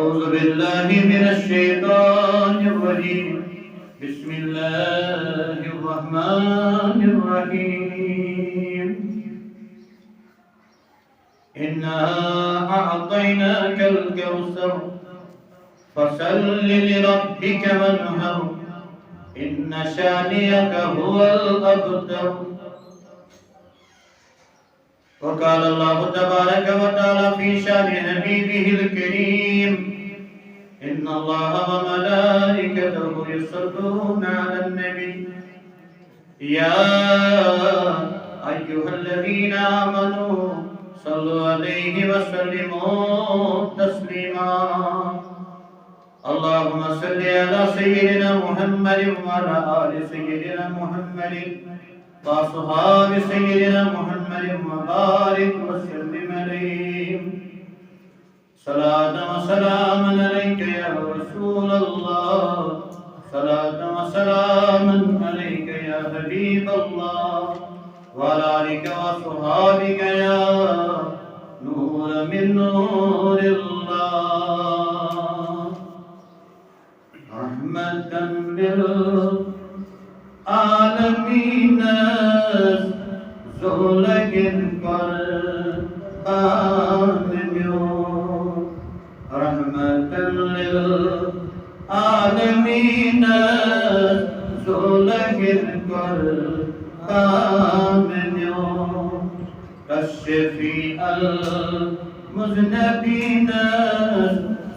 أعوذ بالله من الشيطان الرجيم بسم الله الرحمن الرحيم إنا أعطيناك الكوثر فصل لربك وانحر إن شانئك هو الأبتر وقال الله تبارك وتعالى في شان حبيبه الكريم إن الله وملائكته يصلون على النبي يا أيها الذين آمنوا صلوا عليه وسلموا تسليما اللهم صل على سيدنا محمد وعلى آل سيدنا محمد وأصحاب سيدنا محمد وبارك وسلم عليه صلاة وسلاما عليك يا رسول الله صلاة وسلاما عليك يا حبيب الله وعلى آلك وصحابك يا نور من نور الله رحمة للعالمين زولك قرآن رحمة للعالمين زولك قرآن كالشفيع المذنبين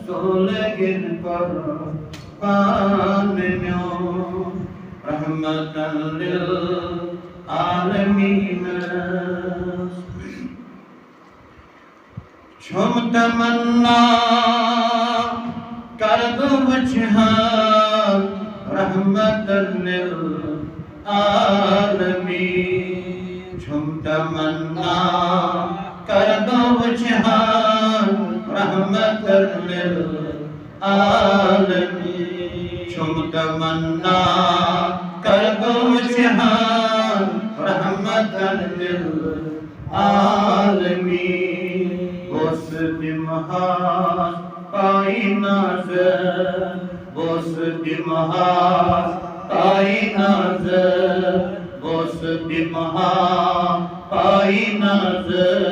زولك قرآن رحمة للعالمين چھم تمنا کر دو بچھان رحمت للعالمین چھم تمنا کر دو بچھان رحمت للعالمین چھم تمنا کر دو بچھان رحمت للعالمین بوسط محاس پائی نازر بوسط محاس پائی نازر بوسط محاس پائی نازر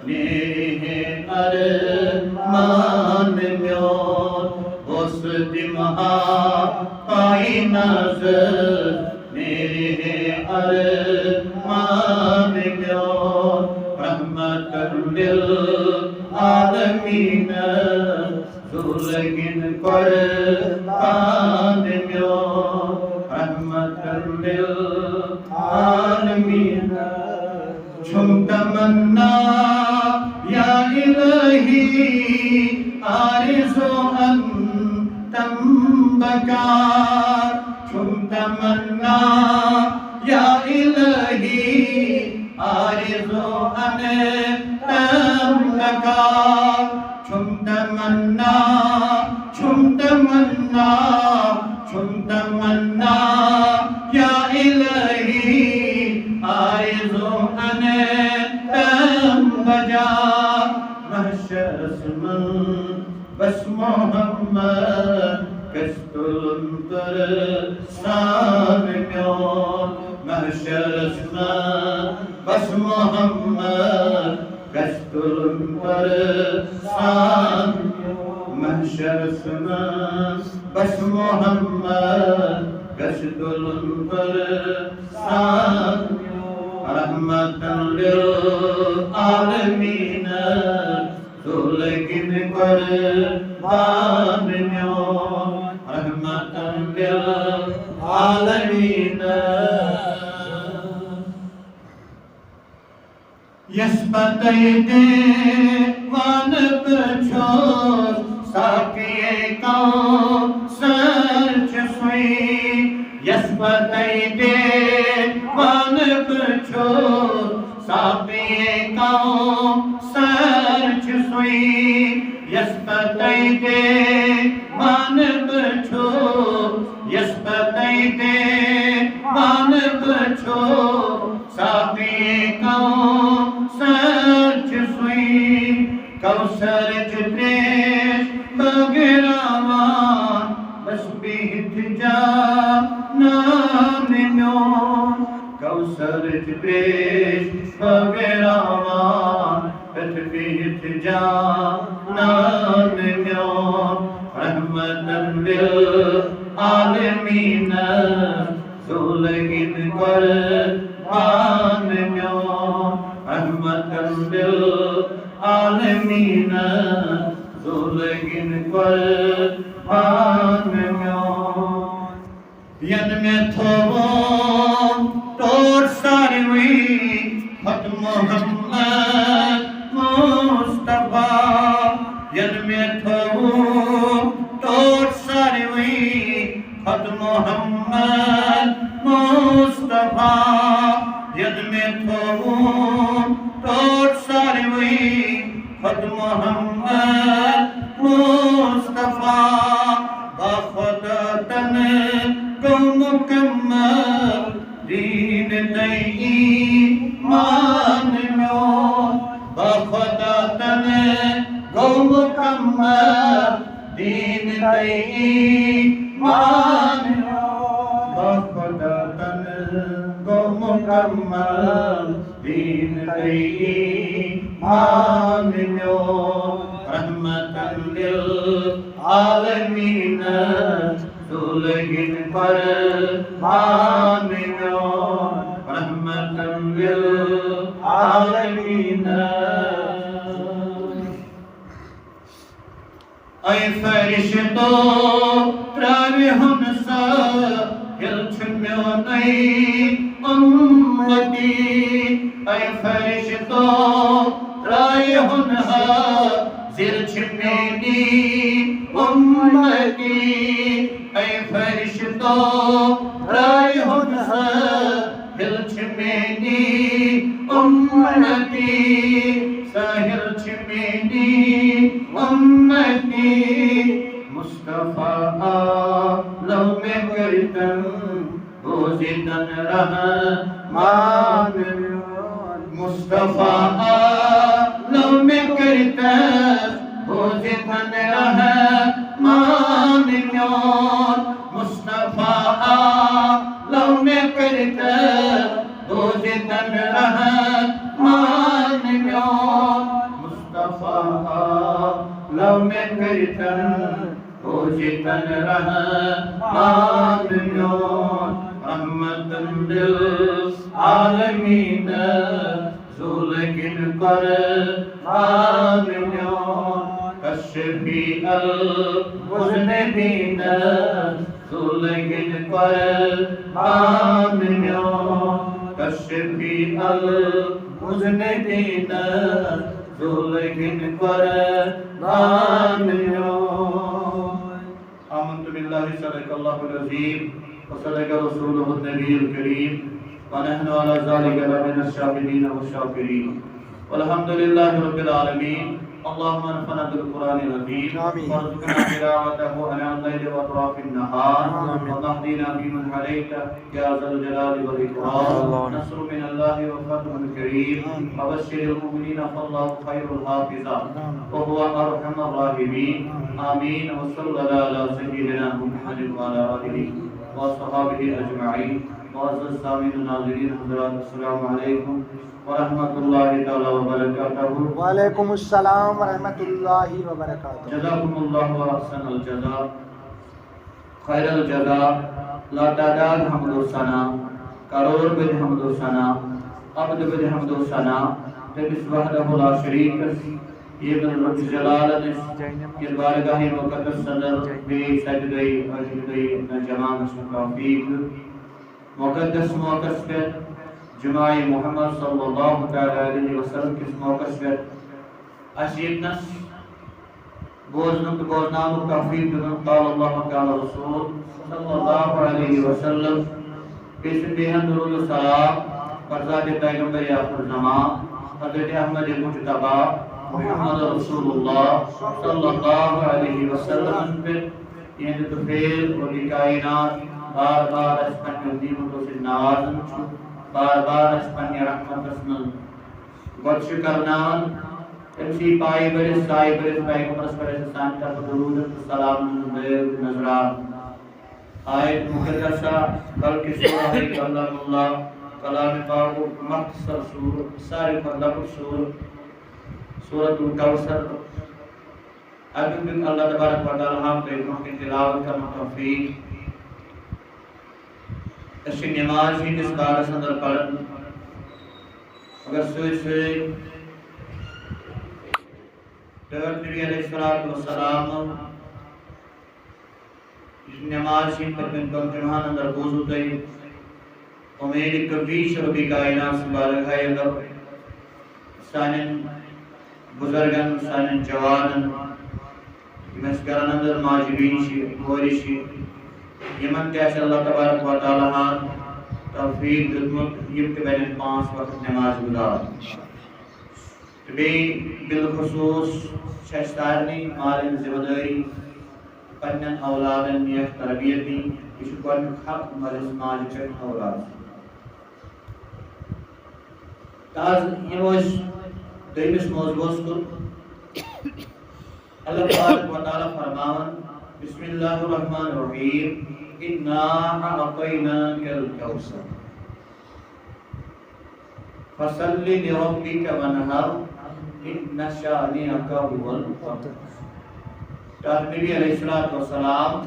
نیہ ارمان میون بوسط محاس پائی نازر نیہ ارمان میون رحمت للعالمین زولگن قرآن میون رحمت للعالمین چھم تمنا یا الہی آرزو انتم بکار چھم تمنا یا الہی آرزو انتم بکار چھم تمنا یا الہی آرزو انتم بجار محشر اسمن بس محمد کستلنتر سان میون محشر اسمن بس محمد کستلنتر سان محشر اسمن بس محمد کستلنتر سان رحمت للعالمین زولگن قرآن میون رحمت للعالمین یسبتیدے وان بچھوز ساکیے کون سرچ سوئی یسبتیدے وان بچھوز ساکیے کون سرچ سوئی یسبتیدے وان بچھوز یسبتیدے وان بچھوز ساکیے کون سرچ سوئی کوثر جتیش تریش بغیراوان اتفیت جانان میون رحمتاً للعالمین زولگین قربان میون رحمتاً للعالمین زولگین قربان میون ین میں تھوم طور ساروی خط محمد مصطفیٰ ین میں تھوم طور ساروی خط محمد مصطفیٰ ین میں تھوم طور ساروی خط محمد مصطفیٰ باخدا تن کو مکمل دین ایمان میون باخدا تن کو مکمل دین ایمان میون باخدا تن کو مکمل دین ایمان میون رحمتاً للعالمین زولگین قربان میون رحمتاً للعالمین ای فرشتو تراوی ہن ساحل چھمیون ای امتی ای فرشتو تراوی ہن حاضر چھمینی امتی ای فرشتو تراوی ہن حاضر چھمینی امتی ساحل چھمینی امتی مصطفیٰ لو میں کرتن بوزیدن رحمان مصطفیٰ لو میں کرتن بوزیدن رحمان مصطفیٰ لو میں کرتن بوزیدن رحمان مصطفیٰ لو میں کرتن بوزیدن رحمان رحمتاً للعالمین زولگین قربان کشفی المذنبین زولگین قربان کشفی المذنبین زولگین قربان آمنت باللہ صدق اللہ العظیم وصدق رسوله النبی الکریم ونحن على ذلك لمن الشاهدين والشاكرين والحمد لله رب العالمين اللهم انفعنا بالقرآن العظيم وارزقنا تلاوته آناء الليل وأطراف النهار واهدنا فيمن هديت يا ذا الجلال والإكرام نصر من الله وفتح كريم وبشر المؤمنين فالله خير الحافظا وهو أرحم الراحمين آمين وصلى الله على سيدنا محمد وعلى آله وصحابه أجمعين معزز سامعین و ناظرین حضرات السلام علیکم ورحمۃ اللہ تعالی وبرکاتہ وعلیکم السلام ورحمۃ اللہ وبرکاتہ جزاکم اللہ احسن الجزاء خیر الجزاء لا تعداد حمد و ثنا کروڑ بد حمد و ثنا عبد بد حمد و ثنا تبس وحدہ لا شریک یہ رب جلال یہ بارگاہ مقدس صدر بے سجدے اجدے جماع توفیق مقدس موقع پر جماع محمد صلی اللہ علیہ وسلم کس موقع پر اشیدنس بوزنک بوزنانک توفیق دن قال اللہ قال رسول صلی اللہ علیہ وسلم پیش بیہن درود و سلام فرزاد پیغمبر آخر زمان حضرت احمد مجتبہ محمد رسول اللہ صلی اللہ علیہ وسلم پر یہ تفیل و کائنات بار بار اسپن نعمتوں سے نوازن چھو بار بار اسپن رحمت اسمل گوڑ شکرنان تمشی پائی برس سائی برس پیغمبرس برس سانتا درود السلام نظران آیت مقدسہ بلکہ سورہ کلام اللہ کلام پاک مختصر سور ساری لۄکُٹ سور سورۃ الکوثر ابھی بھی اللہ تبارک و تعالیٰ ہم کو برونٛہہ کِنۍ تلاوت کرنُک توفیق أسۍ چھِ نماز ہٕنٛدِس بارس اندر پران مگر سۭتۍ سۭتۍ پیغمبر نبی علیہ الصلوۃ والسلام نماز ہٕنٛدۍ پٔتمٮ۪ن دۄن جُمعن اندر بوٗزوٕ تۄہہِ اُمید کبھی چھِ رۄبِ کائنات سٕنٛدِ بارگاہہِ اندر سانٮ۪ن بُزرگن سانٮ۪ن جوانن یِم اَسہِ گرن اندر ماجہِ بیٚنہِ چھِ کورِ چھِ یِمن تہِ آسہِ اللہ تبارک و تعالیٰ ہن توفیق دیُتمُت یِم تہِ بنن 5 وقت نماز گزار تہٕ بیٚیہِ بالخصوٗص چھِ اَسہِ سارنٕے مالٕنۍ ذمہٕ دٲری پننٮ۪ن اولادن نیک تربیت دِنۍ یہِ چھُ گۄڈنیُک حق مٲلِس ماجہِ پٮ۪ٹھ اولاد آز یِمو أسۍ دوٚیمِس موضوعس کُن اللہ تبارک و تعالیٰ فرماوان بسم اللہ الرحمن الرحیم انا اعطیناک الکوثر فصل لربک وانحر ان شانئک هو الابتر نبی علیہ السلام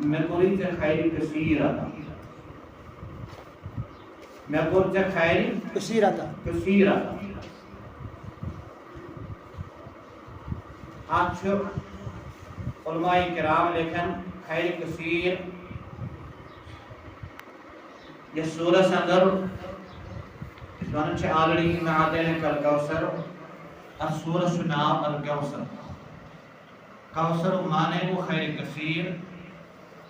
میں کوئی تے خیر کثیر عطا میں کوئی تے خیر کثیر عطا آج علماء کرام لکھن خیر کثیر یہ سورہ اندر اس وانن چھے آلڑی میں آتے ہیں الکوثر اس سورہ نام الکوثر کوثر مانے وہ خیر کثیر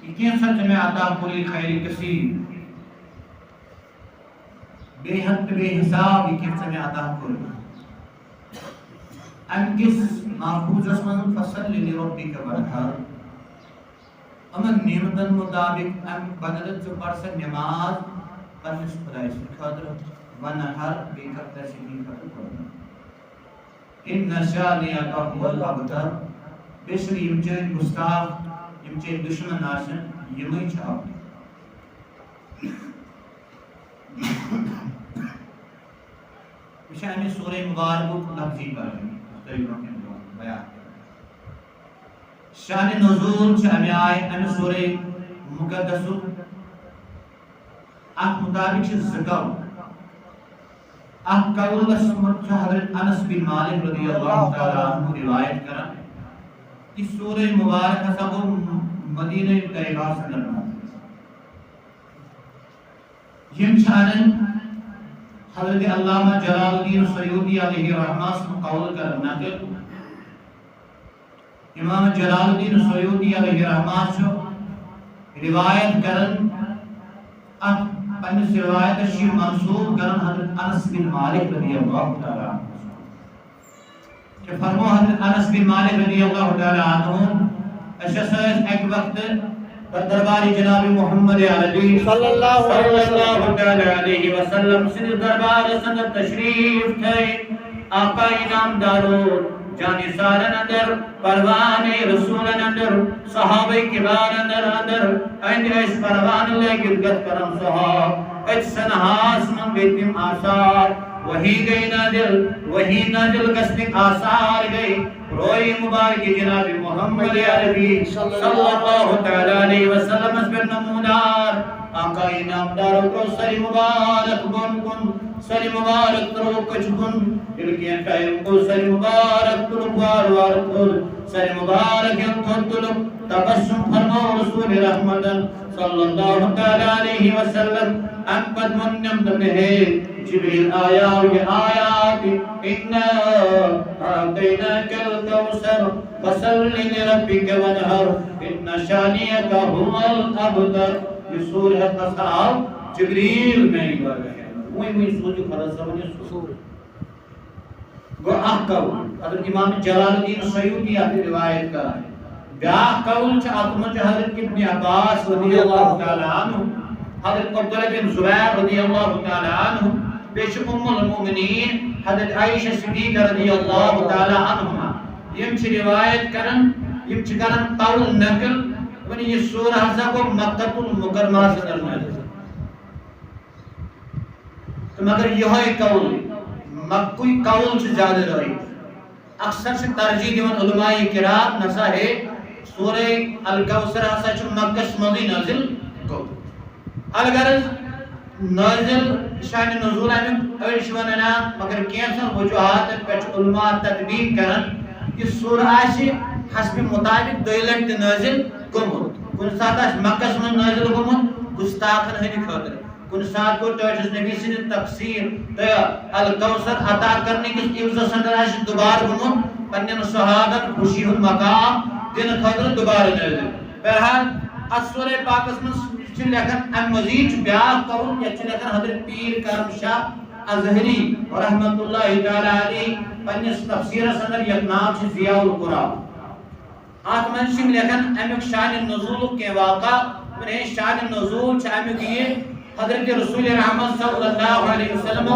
یہ کین سچ میں عطا پوری خیر کثیر بے حد بے حساب یہ کین سچ میں عطا پوری ام کس محفوظ اسمن فصل لربک وانحر امن نعمتن مطابق ام بدلت جو پرسن نماز پنس خدای سن خاطر وانحر بے کرتا سنی خاطر ان شانئک هو الابتر بیشتر یم چین گستاخ یم چین دشمن آسن یمئی چھاپ مشاہ ہمیں سورہ مبارک لفظی بیان شان نزول چھ ہمیں آئے ہمیں سورہ مقدس اک مطابق چھ زکاو اک قول اسمت حضرت انس بن مالک رضی اللہ تعالیٰ عنہ روایت کرن اس سورہ مبارک سب مدینہ طیبہ سے نازل یم شانن حضرت علامہ جلال الدین سیوطی علیہ رحمہ سے قول کر نقل امام جلال الدین سیوطی علیہ رحمہ سے روایت کرن اب پنس روایت شی منصوب کرن حضرت انس بن مالک رضی اللہ تعالی عنہ کہ فرمو حضرت انس بن مالک رضی اللہ تعالی عنہ اشخاص ایک وقت درباری جناب محمد عربی صلی اللہ علیہ وسلم سے دربار سند تشریف تھے آقا انعام دارو جانثارن اندر پروان رسولن اندر صحابہ کبار اندر این اس پروان لے گرگت کرم صحاب اچ سنہاس من بیتم آثار وہی گئی نازل گسنک آثار گئی روئی مبارک جناب محمد عربی صلی اللہ تعالی علیہ وسلم اس پر نمونار آقا انعام دارو کو سری مبارک بن کن سری مبارک ترو کچھ کن دلکیاں ٹائم کو سری مبارک ترو وار کن سری مبارک یم تلو تبسم فرمو رسول رحمتن صلی اللہ تعالی علیہ وسلم ام قد منم دمہ جبریل آیا اور یہ آیات اِنَّا أَعْطَيْنَاكَ الْكَوْثَرَ فَصَلِّ لِرَبِّكَ وَانْحَرْ إِنَّ شَانِئَكَ هُوَ الْأَبْتَرُ یہ سورہ قصاب جبریل میں ہی کر رہے ہیں وہی سورہ قصاب نے سورہ گو احکم حضرت امام جلال الدین سیوطی آتی روایت کر رہے ہیں بیاہ قول چاہ اتمت حضرت ابن عباس رضی اللہ تعالی عنہ حضرت عبداللہ بن زبیر رضی اللہ تعالی عنہ بیش ام المؤمنین حضرت عائشہ صدیقہ رضی اللہ تعالی عنہ یم چھ روایت کرن یم چھ کرن قول نقل ونی یہ سورہ ہسا کو مکہ المکرمہ سے نازل تو مگر یہ قول مکوی قول سے زیادہ رہی اکثر سے ترجیح دیون علماء کرام نسا ہے سورہ الکوثر ہسا چھ مکس مندی نازل کو الغرض نازل شان نزول امیک اڑش وننا مگر کینسن وجوہات پہ علماء تطبیق کرن یہ سورہ آشی حسب مطابق دویلٹ نازل گومت کن سات مکس من نازل گومت گستاخن ہندی خاطر کن سات کو ٹوٹس نبی سن تقسیر الکوثر عطا کرنے کس عوض سندر آش دوبار گومت پنن صحابت خوشی ہن مقام دن خاطر دوبارہ نازل بہرحال سورہ پاک میں چھ لکھن ام مزید بیاہ قول یا چھ لکھن حضرت پیر کرم شاہ ازہری رحمت اللہ تعالی علیہ پنس تفسیر سندر یک نام چھ ضیاء القرآن آت من چھ لکھن امیک شان نزول کے واقع من شان نزول چھ امیک یہ حضرت رسول رحمت صلی اللہ علیہ وسلم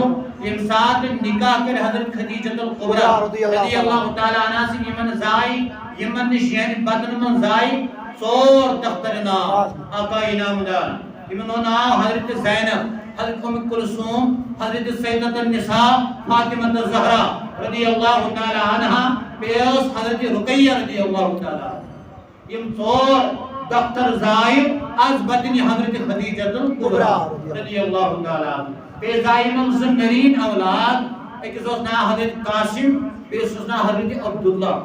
امساد نکاح کر حضرت خدیجۃ الکبریٰ رضی اللہ تعالی عنہ سے یمن زائی یمن نشین بدن من زائی ژور دختر نام آقا انعامدار یمن نام حضرت زینب حضرت ام کلثوم حضرت سیدۃ النساء فاطمہ الزہرا رضی اللہ تعالی عنہا بیس حضرت رقیہ رضی اللہ تعالی یم ژور دختر زائم از بدن حضرت خدیجۃ الکبریٰ رضی اللہ تعالی عنہ بے زائم سے نرین اولاد ایک اس نام حضرت قاسم بیس اس نام حضرت عبداللہ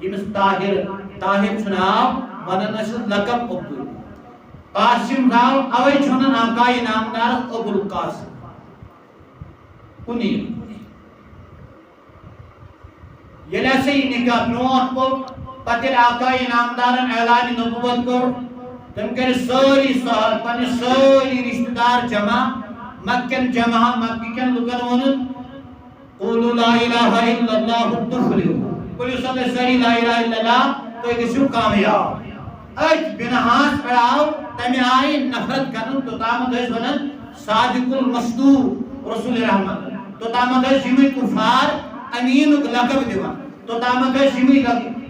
یمس طاہر چناب ونن لقب عبداللہ قاسم راو اوی چھنن آقا انعامدار ابو القاسم کنی یلی سے نکاح برونٹ کو پتر آقا انعامدارن اعلان نبوت کر تم کر سوری سوال پنی سوری رشتہ دار جمع مکن جمع مکن لکن ونن قولوا لا الہ الا اللہ تفلحوا قولوا صلی سری لا الہ الا اللہ تو ایک شو کامیاب ایک بنہاس پڑھاؤ تمی آئی نفرت کرن تو تامد ہے ونن صادق المصدوق رسول رحمت تو تامد ہے شمی کفار امین لقب دیوان تو تامد ہے شمی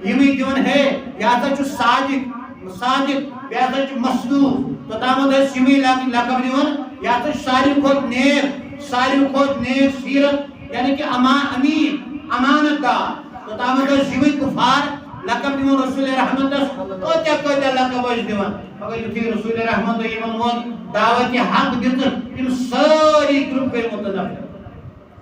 دیوان ہے یا تا صادق یا تا مصدوق تو تامد ہے شمی لقب دیوان یا تا ساری خود نیک سیرت یعنی کہ امین امانت دار تو تامد ہے شمی کفار لقب دیوان رسول رحمت تو کیا لقب دیوان مگر یتھی رسول رحمت ایمن وون دعوت حق دیتن ان ساری گروپ پہ متنفر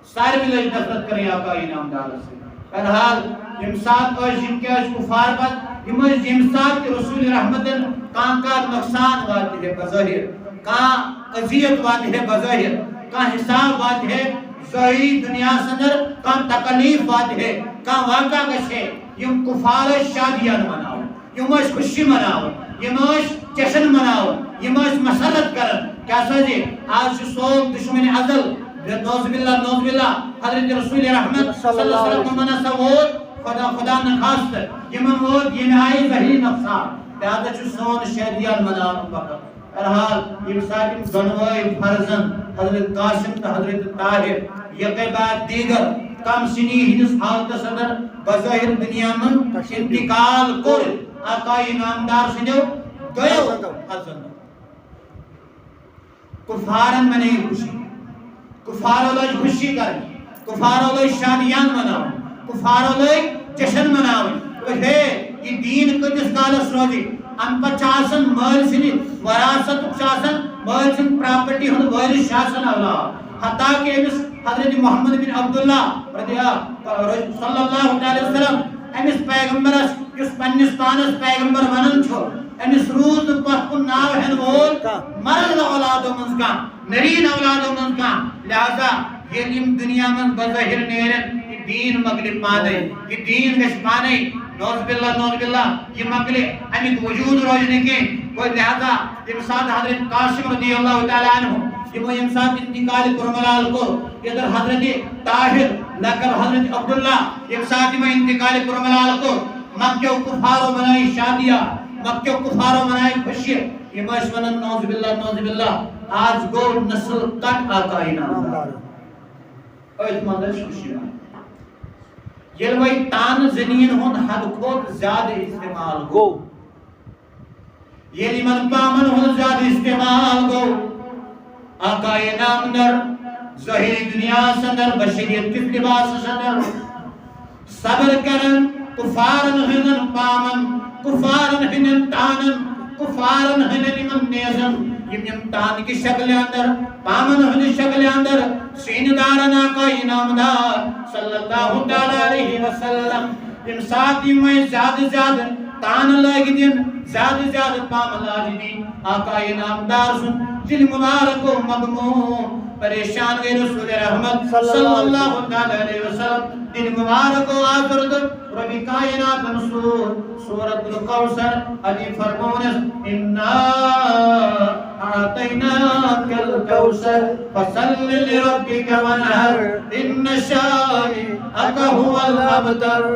سارے ملے نفرت کریں آقا انعامدار سے بہرحال امساد اور جن کے کفار بد امساد کے رسول رحمت کان کا نقصان واتی ہے بظاہر کان اذیت واتی ہے بظاہر کان حساب واتی ہے ظاہری دنیا سندر کان تکلیف واتی ہے کان واقع گشے یم کفار شادیاں مناو یم خوشی مناو یم جشن مناو یم مسرت کرن کیا سجے آج سوک دشمن ازل نوز باللہ حضرت رسول رحمت صلی اللہ علیہ وسلم منا سوود خدا نخواست یم مود یم آئی ظہری نفسان لہذا چو سون شادیاں مناو فقط ارحال یم ساکم زنوائی فرزن حضرت قاسم تا حضرت طاہر یقی بعد دیگر کم سنی ہنس حالت صدر بظاہر دنیا من انتقال کر آقا انعامدار سنو گئو حضرت کفارن میں نہیں خوشی کفارو لوگ خوشی کریں کفارو لوگ شادیان مناؤں کفارو لوگ جشن مناؤں تو ہے یہ دین کتس کالس روزی ام پچاسن مال سنی وراثت چاسن مال سن پراپرٹی ہن وارث شاسن اولاد حتیٰ کہ امس حضرت محمد بن عبداللہ صلی اللہ علیہ وسلم امس پیغمبرس جس پنس پانس پیغمبر ونن چھو امس روز پتکن ناو ہن وول مرد اولادو منز کا نرین اولادو منز کا لہذا یہ دنیا من بظاہر نیرن یہ دین مغلب پانے یہ دین گش پانے نوز باللہ یہ مغلب امیت وجود روزنے کے کوئی لہذا امساد حضرت قاسم رضی اللہ تعالیٰ عنہ یہ امساد انتقال کرملال کو ادھر حضرت طاہر لقب حضرت عبداللہ امساد انتقال کرملال کو مکہ و کفارو منائی شادیہ مکہ و کفارو منائی خوشی یہ باشونن نوز باللہ آج گو نسل کٹ آقا انعامدار ایت مندر خوشی یہ وہی تان زنین ہون حد کھوت زیادہ استعمال گو یہ من پامن ہون زیادہ استعمال گو آقا انعامدار ظاہری دنیا سندر بشریت کس لباس سندر صبر کرن کفارن ہنن پامن کفارن ہنن تانن کفارن ہنن امن نیزن یم تان کی شکل اندر پامن ہن شکل اندر سیندارن آقا انامدار صلی اللہ تعالی علیہ وسلم یم ساتھ یم زیادہ تان لگ دین زیادہ پام لاج دین آقا انامدار سن دل مبارک و مغموم پریشان گئی رسول رحمت صلی اللہ تعالی علیہ وسلم دل مبارک و آخرت ربی کائنات منصور سورۃ الکوثر علی فرمونس انا اعطیناک الکوثر فصل لربک وانحر ان شانئک هو الابتر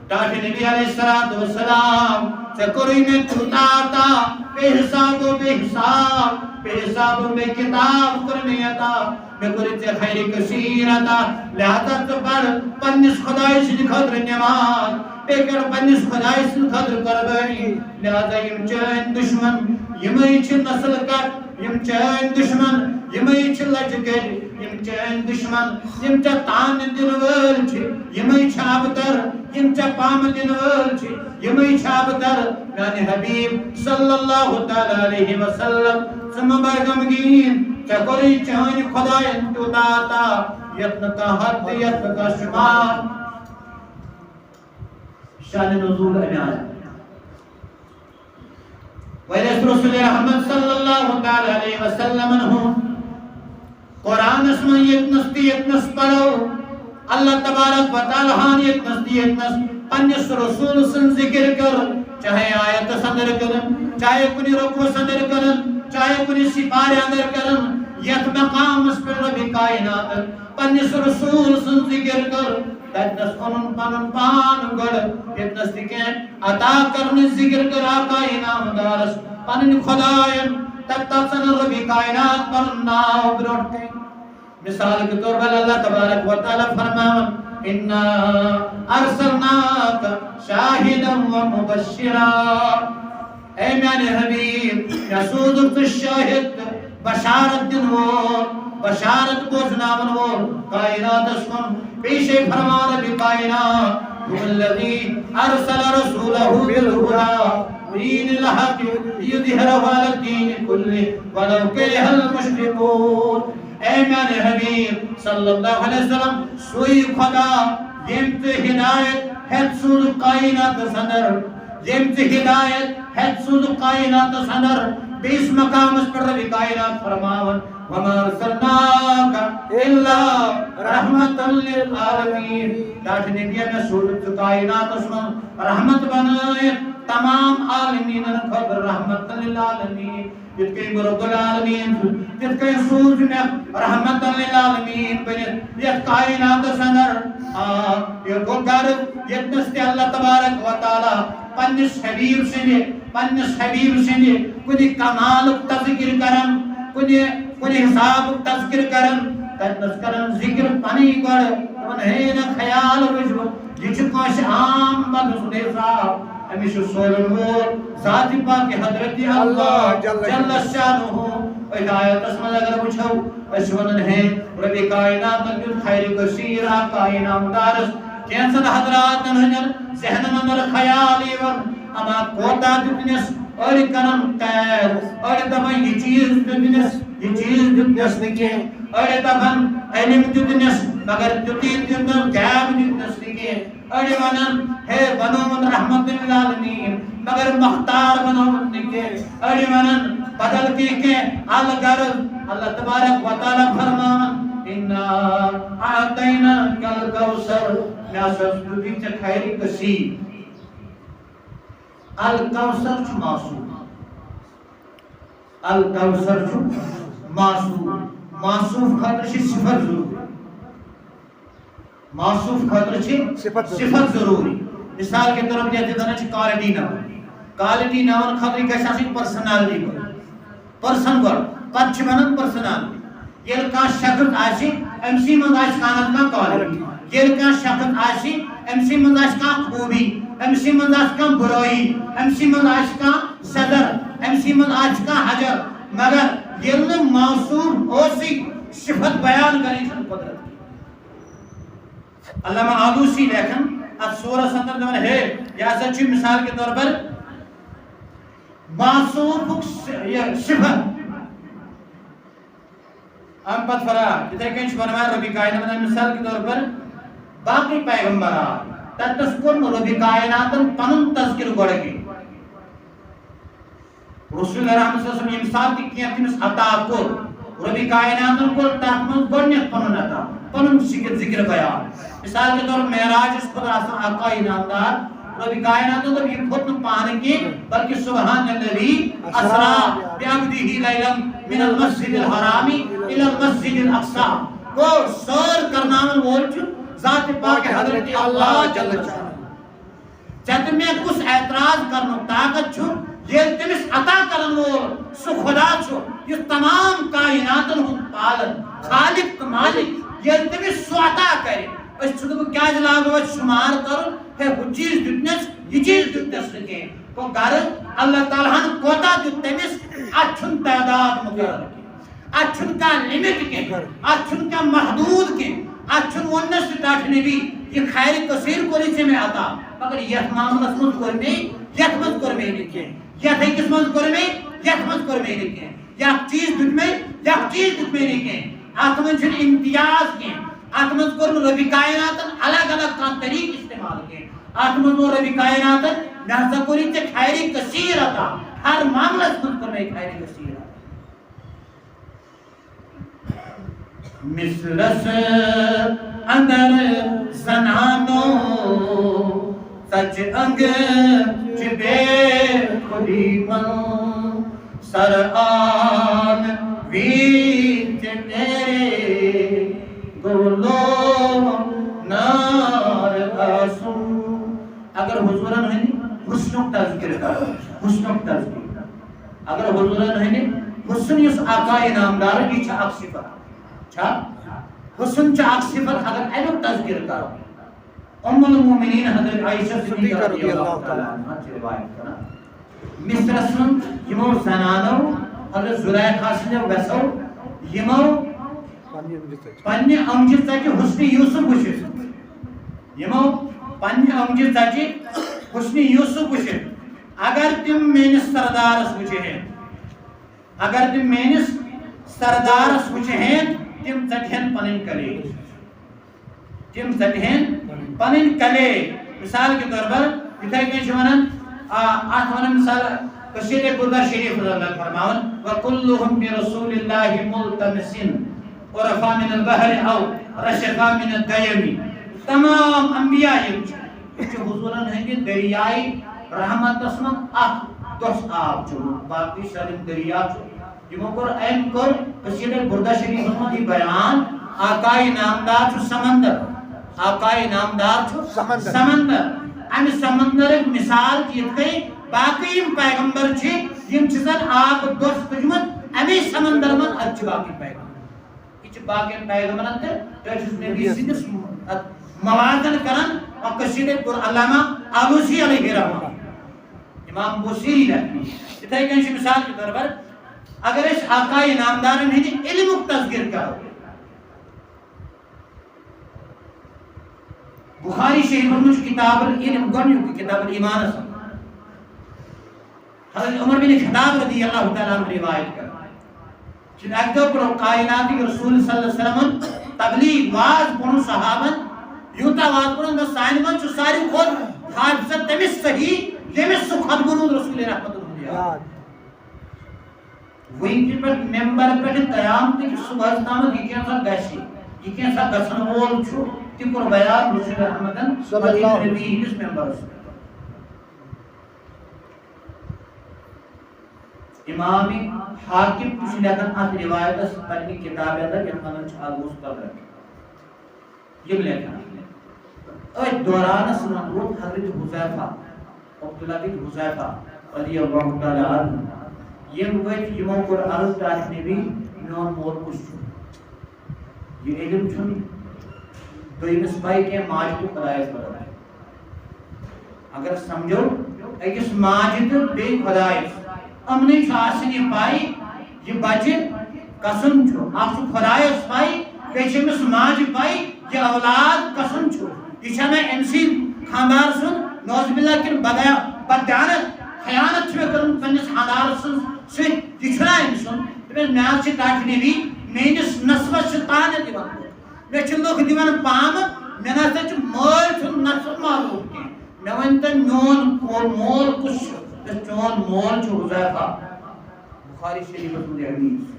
ڈاکٹر نبی علیہ السلام چکوری میں چھوٹا آتا بے حساب و بے حساب میں کتاب کرنے آتا میں قرآن سے خیر کثیر آتا لہذا تو پنس خدای سے خطر نماز پیکر پنس خدای سے خطر کر گئی لہذا یم چین دشمن یمئی چھ نسل کٹ یم چین دشمن یمئی چھ لجگر یم چین دشمن یم چھ تان دن ول چھ یمئی چھ آبتر یم چھ پام دن ول چھ یمئی چھ آبتر میانے حبیب صلی اللہ تعالی علیہ وسلم سم برگمگین چکوری چہن خدایت تو داتا یتن کا حد یتن کا شمار شان نزول امیان ویلیس رسول رحمت صلی اللہ تعالی علیہ وسلم انہوں قرآن اسمن یتنس پڑھو اللہ تبارک و تعالی ہان یتنس پنیس رسول سن ذکر کر چاہے آیت صدر کرن چاہے کنی رکو صدر کرن چاہے کنی سپار اندر کرن یت مقام اس پر ربی کائنات پنیس رسول سن ذکر کر تجنس انن پنن پان گڑ یتنس دکھیں عطا کرن ذکر کر آقا انام دارس پنن خدایت تکتسن ربی کائنات پنن ناو بروٹ کہیں مثال کے طور پر اللہ تبارک و تعالی فرماون اِنَّا أَرْسَلْنَاكَ شَاهِدًا وَمُبَشِّرًا اے میانے حبیب یسودت الشاہد بشارت دن وہ بشارت بوزناون وہ کائنات اسکن پیشے فرمان بھی کائنات هو الذي أرسل رسوله بالهدى ودين الحق ليظهره على الدين كله ولو كره المشركون اے میانے حبیب صلی اللہ علیہ وسلم سوئی خدا یمت ہدایت ہے سود کائنات صدر یمت ہدایت ہے سود کائنات صدر بیس مقام اس پر ربی کائنات فرماون وما ارسلناک الا رحمتا للعالمین ڈاکٹر نبی میں سورت کائنات اس میں رحمت بنائے تمام عالمین خبر رحمت للعالمین جت کئی رب العالمین جت کئی سورج میں رحمت للعالمین بنت یہ کائنات صدر یہ گو گھر یہ نستی اللہ تبارک و تعالی پنس حبیب سے کنی کمال تذکر کرن کنی حساب تذکر کرن تجنس کرن ذکر پنی گڑ انہیں خیال رجو یہ چکاش عام بدس دیسا ہمیشہ سولن وہ ذات پاک حضرت اللہ جل شانہ ہدایت اسمال اگر بچھو اشونن ہے ربی کائنات جن خیر کثیر آقا انام دارس کینسد حضرات ننجر ذہن اندر خیالی ون اما کوتا دتنس اور کرم قید اور دبن یہ چیز دتنس نکے اور دبن علم دتنس مگر دتیت دتن غیب دتنس نکے اور ونن ہے بنومن رحمت للعالمین مگر مختار بنومن نکے اور ونن بدل کے الغرض اللہ تبارک و تعالی فرمان انا اعطیناک الکوثر میاسر دوی چھ خیر کثیر الکوثر چھ معصوم الکوثر چھ معصوم خاطر چھ صفت ضروری معصوم خاطر چھ صفت ضروری مثال کے طور پر یہ دیدانا چھ کوالٹی ناون خاطر کیسا چھ پرسنالٹی پرسن گوڑ پت چھ بنن پرسنالٹی یہ کا شخص آشی امسی من آش کانت کا کوالٹی یہ کا شخص آشی امسی من آش کا خوبی امسی من آش کا برائی امسی من آش کا صدر امسی من آش کا حجر مگر یہ معصوم ہو سی صفت بیان کریں چھن قدرت علامہ آلوسی لیکن اب سورہ ستر دون ہے یا سچی مثال کے طور پر معصوم صفت ام پت فرا اتنے کنش فرمایا ربی کائنات مثال کے طور پر باقی پیغمبران تتس کن ربی کائنات پنن تذکر گوڑگی رسول اللہ صلی اللہ علیہ وسلم امثال کی کیا تمس عطا کو ربی کائنات کو تحمل گوڑنیت پنن عطا پنن ذکر بیان مثال کے طور معراج اس خدا آقا انعامدار ربی کائنات تو یہ خود پانے کی بلکہ سبحان الذی اسرا بعبدہ لیلا من المسجد الحرام الى المسجد الاقصى کو سر کرنا وول ذات پاک حضرت اللہ جل جلالہ جت میں کچھ اعتراض کرنو طاقت چھو یہ تمس عطا کرن وول سو خدا چھو یہ تمام کائناتن ہند پالن خالق مالک یہ تمس سو عطا کرے اس چھو کیا جلاب شمار کرو ہے وہ چیز دیتنس یہ چیز دیتنس لکھیں کو گر اللہ تعالیٰ نے کوتا دیتنس اچھن تعداد مقرر کی اچھن کا لیمٹ کے اچھن کا محدود کے اچھن ونس ڈاٹھنے بھی یہ خیر کثیر کو لیچے میں آتا مگر یہ معاملہ سمجھ کرنے یہ سمجھ کرنے لکھیں یہ تھے کس مجھ کرنے یہ سمجھ کرنے لکھیں یہ چیز دیتنے لکھیں آتمن چھن امتیاز کے آتمن کرن ربی کائنات الگ الگ کا طریق استعمال کے آتمن ربی کائنات نحضا کوری تے خیری کثیر آتا ہر معاملہ سمجھ کرنے خیری کثیر آتا مصرس اندر زنانو سچ انگ چبے خودی من سر آن ویچ تیرے گولو نار آسوں اگر حضوران ہے حسنک تذکر کرو حسنک تذکر اگر حضوران ہے حسن یس آقا انعامدار کی چھاک صفت چھا حسن چھاک صفت اگر ایلو تذکر کرو ام المومنین حضرت عائشہ صدیقہ رضی اللہ تعالیٰ عنہ سے روایت کرنا مصر اسلام یمو زنانو حضرت زلیخا سنو ویسو یمو پنی امجد تاکہ حسن یوسف بشت یمو پنی امجد تاکہ حسن یوسف بشت اگر تم مینس سردارس بچے ہیں اگر تم مینس سردارس بچے ہیں تم تٹھین پنن کلے تم تٹھین پنن کلے مثال کے طور پر اتھائی کہیں شمانن آٹھ ونن مثال کشیر قدر شریف رضا اللہ فرماون وَكُلُّهُمْ بِرَسُولِ اللَّهِ مُلْتَمِسِن ورفا من البحر او رشفا من الدیمی تمام انبیاء یہ حضوران ہیں کہ دریائی رحمت اسمن دوست آپ جو باقی سالم دریا جو یہ مکر این کر کسید بردہ شریف ہمیں بیان آقای نامدار چھو سمندر آقای نامدار چھو سمندر امی سمندر ایک مثال کیت گئی باقی پیغمبر چھے یم چیزن آپ دوست تجمت امی سمندر من اچھ باقی پیغمبر یہ باقی پیغمبران تے تجھز میں بھی سنس موازن کرن اور کشید علامہ آلوسی علیہ رحمہ امام بوسیری رہتی اتھائی کنشی مثال کے طور پر اگر اس آقای نامدار میں علم تذکر کرو بخاری شریف میں کتاب العلم گنیو کی کتاب الایمان ہے حضرت عمر بن خطاب رضی اللہ تعالیٰ عنہ روایت کر چن ایک دو پر کائناتی رسول صلی اللہ علیہ وسلم تبلیغ واز پڑھو صحابن یوتا واز پڑھو دو سائنمان چو ساری خود حادثت تمس صحیح یمس سو خط برود رسول رحمت اللہ وہیں کی پر ممبر پر قیام تک صبح استامت یہ کیا سا گیسی یہ کیا سا گسن وول چھو تی پر بیان رسول رحمت اللہ نبی اس ممبر سے امام حاکم کچھ لیکن آت روایت اس پنی کتاب اندر کہ ہمیں چھاگوز پر رکھے یہ لیکن ایک دوران سنبوت حضرت حضیفہ عبداللہ بن حضیفہ رضی اللہ تعالی عنہ یہ وقت یموں کو عرض داشنے بھی نون مور کچھ چھو یہ علم چھن دویمس بائی کے ماجد خدایت پر ہے اگر سمجھو ایک اس ماجد بے خدایت امنی چھاسنی پائی یہ بچے قسم چھو آپ چھو خدایس پائی پیچھمس ماج پائی یہ اولاد قسم چھو یہ چھا میں انسی خاندار سن نوز باللہ کن بدیانت خیانت چھو کرن پنس خاندار سن سن یہ چھنا ان سن تمہیں میاز چھ تاکنے بھی مینس نسبت چھ تانے دیوان میں چھ لوگ دیوان پام میں ناسا چھ مول چھن نسب معلوم کی میں ونتا میون مول کس چون مول چھو حضیفہ بخاری شریف میں حدیث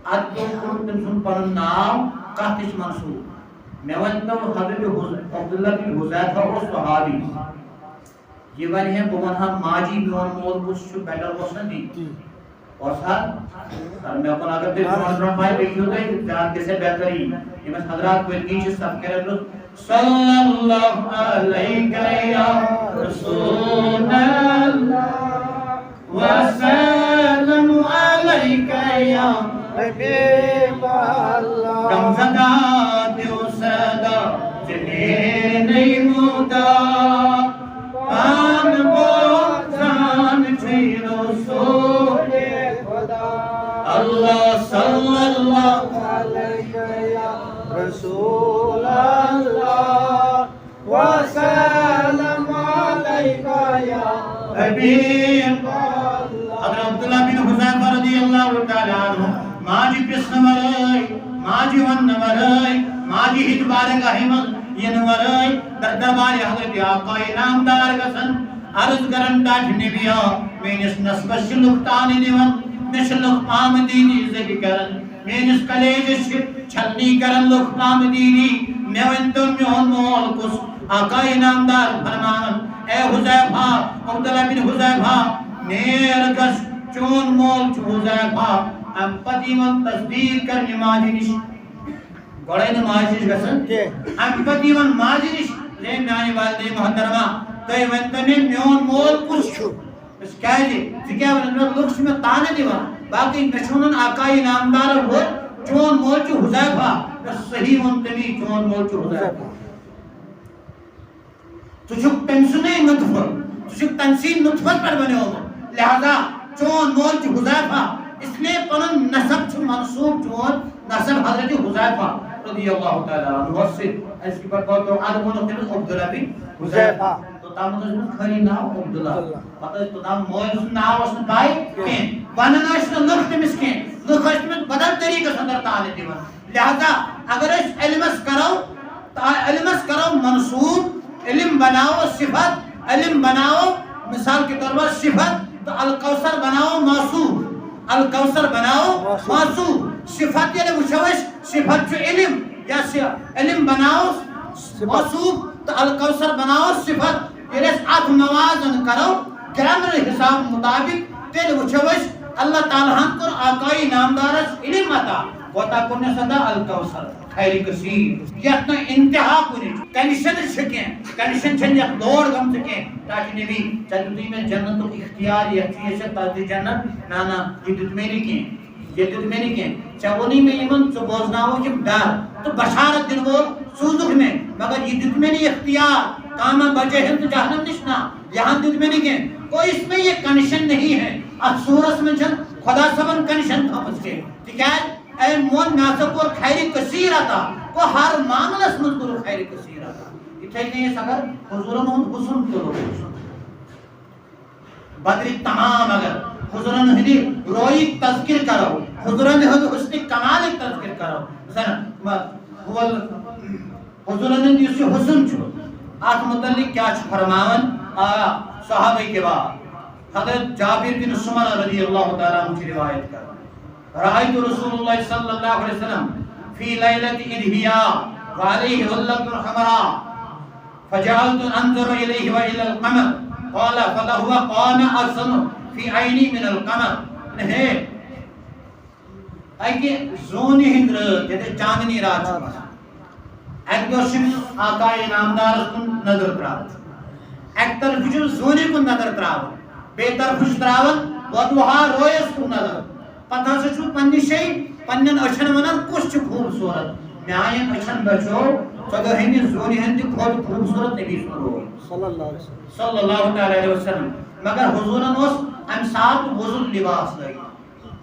اد کو تم سن پن نام کاتش منصوب میں ونتا حضرت عبداللہ بن حذیفہ اور صحابی یہ ون ہے بمنہ ماجی میون مول کس چھو بیٹر وسن دی اور ساتھ میں اپنا اگر دل منظرم پائے دیکھو تو جان کیسے بہتری یہ میں حضرات کو نیچے سب کہہ رہے صلی اللہ علیہ یا رسول اللہ وسلم علیہ یا حبیب اللہ کم زدہ دیو صدا جنہیں نہیں مودا پان بوزان چھئی رسول اللہ صلی اللہ علیہ یا رسول اللہ وسلم علیہ یا حبیب اللہ حضرت عبداللہ بن حذیفہ رضی اللہ تعالیٰ عنہ ماجی پسن ورائی ماجی ون ورائی ماجی ہت بارگاہ حمد ین ورائی در دربار حضرت آقا نامدار گسن عرض کرن تاج نبیا مینس نسبت شلوکتانی دیون مش لقمام دینی زگی کرن مینس کلیجش چھلنی کرن لقمام دینی میونتو میون مول کس آقا نامدار فرمان اے حذیفہ عبداللہ بن حذیفہ نیر گس چون مول چو حذیفہ ام پتی من تصدیق کر نمازی نش گوڑے نمازی نش گسن ام پتی من مازی نش لے میانی والدی محترمہ تو یہ ونتنے میون مول کس چھو اس کہہ دی تکیہ ونتنے لکش میں تانے دیوا باقی نشونن آقای نامدار ہو چون مول چو حذیفہ صحیح ونتنی چون مول چو حذیفہ تو چھک تنسنے نطفہ تو چھک تنسین نطفہ پر بنے ہوگا لہذا چون مول چو حذیفہ اس لیے پنن نسب چو منصوب چون نسب حضرت حذیفہ رضی اللہ تعالیٰ عنہ سے اس کی پر بہت آدم و نقل عبداللہ بن حذیفہ تو تام اس میں کھری ناو عبداللہ پتہ تو تام موئی اس ناو اس بائی کہیں ونن اس لکھ تمس کہیں لکھ اس میں بدل طریقہ صدر تعالی دیوان لہذا اگر اس علمس کرو منصوب علم بناو صفت علم بناو مثال کے طور پر صفت تو الکوثر بناو موصوف الکوثر بناو موصوف صفت یعنی وشوش صفت جو علم یا علم بناو موصوف تو الکوثر بناو صفت یعنی آپ موازن کرو گرامر حساب مطابق تیل وشوش اللہ تعالیٰ ہم کر آقای نامدارس علم عطا وطا کرنے صدا الکوثر خیری کثیر یتنا انتہا کنی کنشن شکیں کنشن چھن یک دوڑ گم سکیں تاکہ نبی چلتی میں جنت و اختیار یہ چیز سے تازی جنت نانا یہ دت میں نہیں کہیں چاونی میں ایمن چو بوزناو جب ڈار تو بشارت دن وہ سوزک میں مگر یہ دت میں نہیں اختیار کاما بجے ہیں تو جہنم نشنا یہاں دت میں نہیں کہیں کوئی اس میں یہ کنشن نہیں ہے اب سورس میں جن خدا سبن کنشن تھا مجھ کے ٹھیک ہے اے مون ناسک اور خیری کثیر آتا کو ہر معاملس مذکر خیری کثیر آتا اتھے نہیں ہے سگر حضور محمد حسن کرو بدری تمام اگر حضورن ہدی روئی تذکر کرو حضورن ہدی حسن کمال تذکر کرو حضورن ہدی اسی حسن چھو آت متعلق کیا چھو فرماون صحابہ کے بعد حضرت جابر بن سمرہ رضی اللہ تعالیٰ عنہ کی روایت کر رأيت رسول الله صلى الله عليه وسلم في ليلة إذهياء وعليه غلة حمراء فجعلت أنظر إليه وإلى القمر قال فلهو قام أصن في عيني من القمر ہے اکی زونی ہندر جیتے چاندنی رات چھپا ایک دو شمس آقای نامدار کن نظر تراؤ ایک طرف جو زونی کن نظر تراؤ بے طرف تراؤ ودوہا رویس کن نظر پتہ سے چھو پنی شئی پنن اچھن ونن کچھ خوبصورت میائن اچھن بچو چگہ ہندی زونی ہندی خود خوبصورت نبی صلی اللہ علیہ وسلم مگر حضورن اس ام ساتھ وزن لباس لگی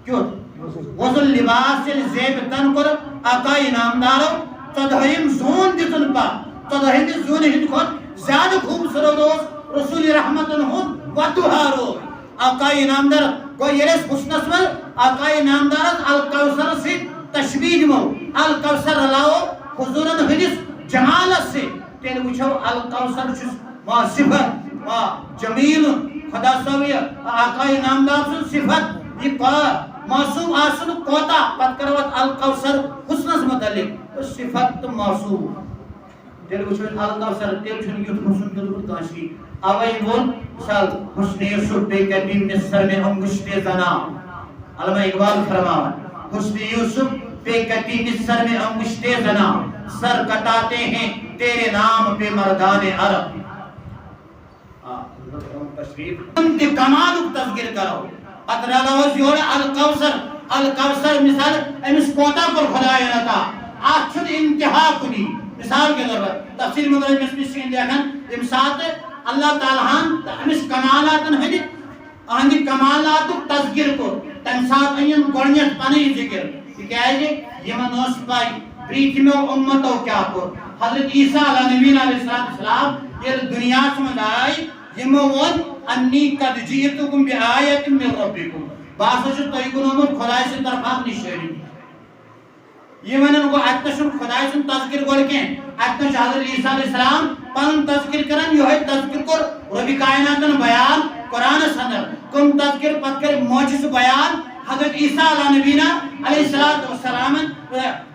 کیوں وزن لباس زیب تن کر آقا انعامدارو 14 زون دتن پا 14 زون ہند خود زیادہ خوبصورت روز رسول رحمت ہند ودوہا روز آقا انعامدار گو یلس حسنس مل آقا انعامدار الکوثر سے تشبیہ مو الکوثر رلاو حضورن ہندس جمال سے تیل وچھو الکوثر ما صفت ما جمیل خدا صوی آقا انعامدار سے صفت یہ معصوم آسن کوتا پت کروت الکوثر حسنس متعلق صفت معصوم تیل وچھو الکوثر تیل چھن یوت حسن دلور کاشی آوائی بول مثال حسن یوسف بے کبھی مصر میں انگشت زنا علامہ اقبال فرماوان حسن یوسف بے کبھی مصر میں انگشت زنا سر کٹاتے ہیں تیرے نام پہ مردان عرب انت کمال تذکر کرو اترا لوز یور الکوثر مثال امس کوتا پر خدا رہتا آچھن انتہا کنی مثال کے طور پر تفسیر مدرج مسلم دیکھن امسات اللہ تعالیٰ امس کمالات ہندی کمالات تذکر کو تم سات این گونیت پانی ذکر تکیازِ یمن اوس پائی بریتھمو امتو کیا کو حضرت عیسیٰ علیہ نبی علیہ السلام یہ دنیا میں آئی یمو ون انی قد جئتکم بآیت من ربکم باسو چھ توہی کنومت خدای سے طرف نشانی یہ ونن کو اتشن خدای سے تذکر گول کے اتش حضرت عیسیٰ علیہ السلام پن تذکر کرن یہ تذکر کر رب کائناتن بیان قرآن سندر کم تذکر پتکر معجز بیان حضرت عیسیٰ علیہ نبینا علیہ السلام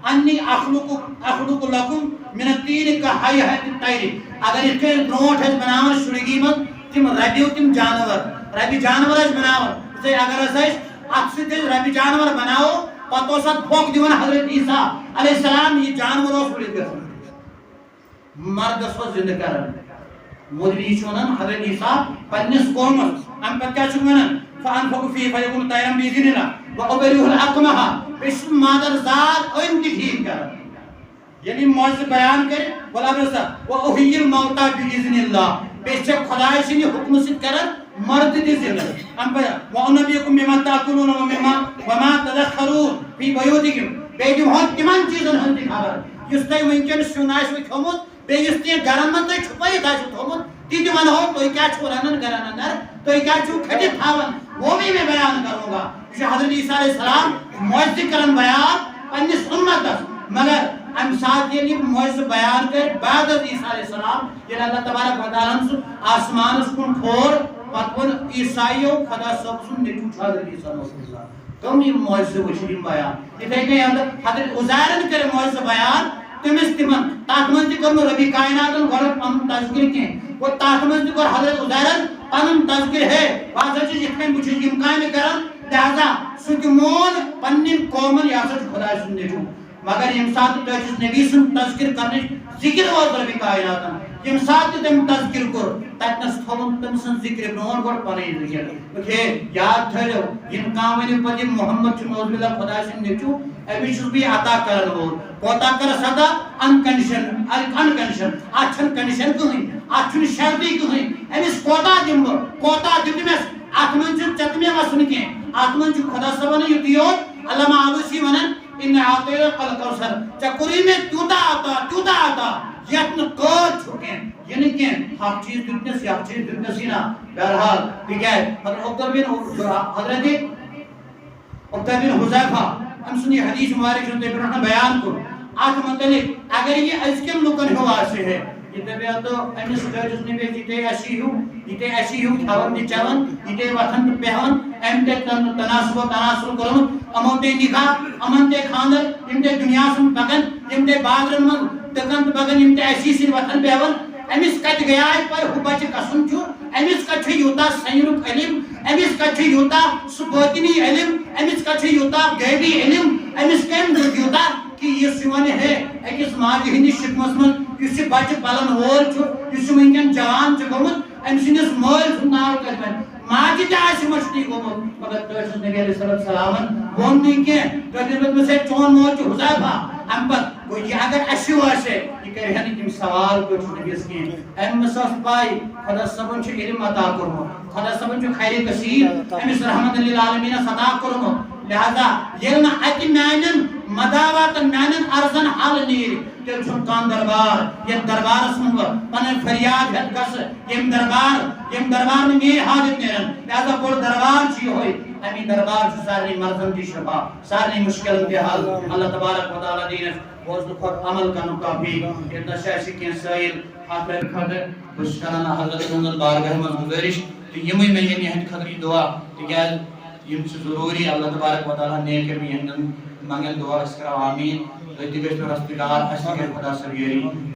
انی اخلق لکم من الطین کا حیحت الطیر اگر اس کے برونٹ ہے بناور شرگی من تم ربیو تم جانور ربی جانور ہے بناور اسے اگر اسے اکسد ربی جانور بناو پتو ساتھ پھوک دیون حضرت عیسیٰ علیہ السلام یہ جانوروں سوڑی کر مرد سو زندہ کرن مدری چونن حضرت عیسیٰ پنس قومت ام پر کیا چونن فانفق فی فیکون طیرم بیزن اللہ وعبریہ الاقمہا بشم مادر ذات انتی ٹھیک کرن یعنی معجز بیان کرے بلا برسا وَأُحِيِّ الْمَوْتَى بِإِذْنِ اللَّهِ بیشک خدای سے حکم سے کرن مرد دی زندہ ام پر وَأُنَبِيكُمْ بِمَا تَأْكُلُونَ وَمَا تَدَخَّرُونَ فِي بَيُوتِكُمْ بیجم ہون تیمان چیزن ہنتی خبر جس تے ونکن سنائش وی کھومت بیجس تے گرن من تے چھپائی داش تھومت تی تی من ہو تو کیا چھورانن گرن اندر تو کیا چھو کھٹی تھاون وہ بھی میں بیان کروں گا کہ حضرت عیسیٰ علیہ السلام معجز کرن بیان پنس امت مگر ام ساتھ یہ معجز بیان کر بعد از عیسیٰ علیہ السلام یہ اللہ تبارک و تعالیٰ آسمان اس کن کھور پتون عیسائیوں خدا سب سن نکو حضرت عیسیٰ علیہ السلام کم یہ معجز وشریم بیان یہ کہ حضرت عزیرن کر معجز بیان تمس تمن تات من تہ کرنو ربی کائناتن گۄڈٕ پنُن تذکر کینٛہہ گوٚو تات منٛز تہ کوٚر حضرت عزیرن پنُن تذکر ہے بہٕ ہسا چھُس یِتھ کٔنۍ بہٕ چھُس یِم کامہِ کران لہذا سُہ تہِ مون پننٮ۪ن قومن یہِ ہسا چھُ خۄداے سُنٛد نیٚچوٗ مگر ییٚمہِ ساتہٕ تۄہہِ چھُس نبی سُنٛد تذکر کرنٕچ ذکر اوس ربی کائناتن ییٚمہِ ساتہٕ تہِ تٔمۍ تذکر کوٚر تتنس تھوٚوُن تٔمۍ سٕنٛز ذکرِ برونٛٹھ گۄڈٕ پنٕنۍ ذکر ہے یاد تھٲیِو یِم کانٛہہ ؤنِو پتہٕ یہِ محمد چھُ نعوذ باللہ خۄداے سُنٛد نیٚچوٗ أمِس چھُس بہٕ عطا کرن وول کوتاہ کرس عطا انکنڈیشن اتھ چھنہٕ کنڈیشن کٕہٕنۍ اتھ چھُنہٕ شرطٕے کٕہٕنۍ أمِس کوتاہ دِمہٕ بہٕ کوتاہ دِتمس اتھ منٛز چھُ ژےٚ تہِ مےٚ وسُن کینٛہہ اتھ منٛز چھُ خۄدا صٲبن یُتُے یوت علامہ آلوسی ونان اِنَّا أَعْطَيْنَاكَ الْكَوْثَرَ ژےٚ کوٚرُے مےٚ تیوٗتاہ عطا یتھ نہٕ قٲد چھُ کینٛہہ یہِ نہٕ کینٛہہ ہتھ چیٖز دیُتنس یتھ چیٖز دیُتنسٕے نا بہرحال تِکیازِ حضرت عقبہ بن حذیفہ أمۍ سُنٛد یہِ حدیث مبارک چھُ تۄہہِ برونٛہہ بیان کوٚر اتھ متعلق اگر یہِ أزکٮ۪ن لُکن ہیوٗ آسہِ ہے یہ دبیا تو أمِس گٲڑِس نِبے یِتے اَسی ہیوٗ کھٮ۪وان تہِ چٮ۪وان یِتے وۄتھان تہٕ بیٚہوان أمۍ تے تناسُل کوٚرمُت یِمو تے نِکاح یِمن تے خانٛدر یِم تے دُنیاہس منٛز پکان یِم تے بازرن منٛز ٹٕکان تہٕ پکان یِم تے اَسی سۭتۍ وۄتھان بیٚہوان أمِس کتہِ گٔیاے پَے ہُہ بچہِ کسُن چھُ أمِس کتہِ چھُ یوٗتاہ سیرُک علم أمِس کتہِ چھُ یوٗتاہ سُہ بٲطنی علم أمِس کتہِ چھُ یوٗتاہ غیبی علم أمِس کٔمۍ دیُت یوٗتاہ کہ یُس یہِ وَنہِ ہے أکِس ماجہِ ہٕنٛدِس شِکمس منٛز یُس یہِ بچہِ پلن وول چھُ یُس یہِ وٕنکٮ۪ن جوان چھُ گوٚمُت أمۍ سٕنٛدِس مٲلۍ سُنٛد ناو کتہِ بنہِ ماجہِ تہِ آسہِ مٔشتٕے گوٚمُت مگر تۄہہِ چھُس نبی علیہ السلامن ووٚن نہٕ کینٛہہ تۄہہِ چھُ دوٚپمُت ہے چون مول چھُ حُذیفہ اَمہِ پتہٕ گوٚو یہِ اگر اَسہِ ہیوٗ آسہِ ہے یہِ کرِ ہا نہٕ تِم سوال پٲٹھۍ نبیَس کینٛہہ أمِس ٲس پاے خۄدا صٲبن چھُ علم عطا کوٚرمُت خۄدا صٲبن چھُ خیرِ کثیٖر أمِس رحمتُ للعالمیٖنس عطا کوٚرمُت لہذا یل نہ اتہ میانن مداوات میانن عرضن حل نیر تیل چھن کان دربار یہ دربارس من پن فریاد ہت گس یم دربار میں میری حاجت نیرن لہذا بوڑ دربار چی ہوئی امی دربار سے سارے مرضن کی شفا سارے مشکل کے حل اللہ تبارک و تعالی دین بوزن خود عمل کنو کافی اتنا شایسی کی سائل حاضر خاطر بشکرانہ حضرت انگل بارگاہ من گزارش تو یمی میں یعنی ہند خطری دعا تکیل یم سے ضروری اللہ تبارک و تعالی نیک بھی ہندن مانگل دعا اس کرا آمین تو اتگشت رستگار اشکر خدا سبیری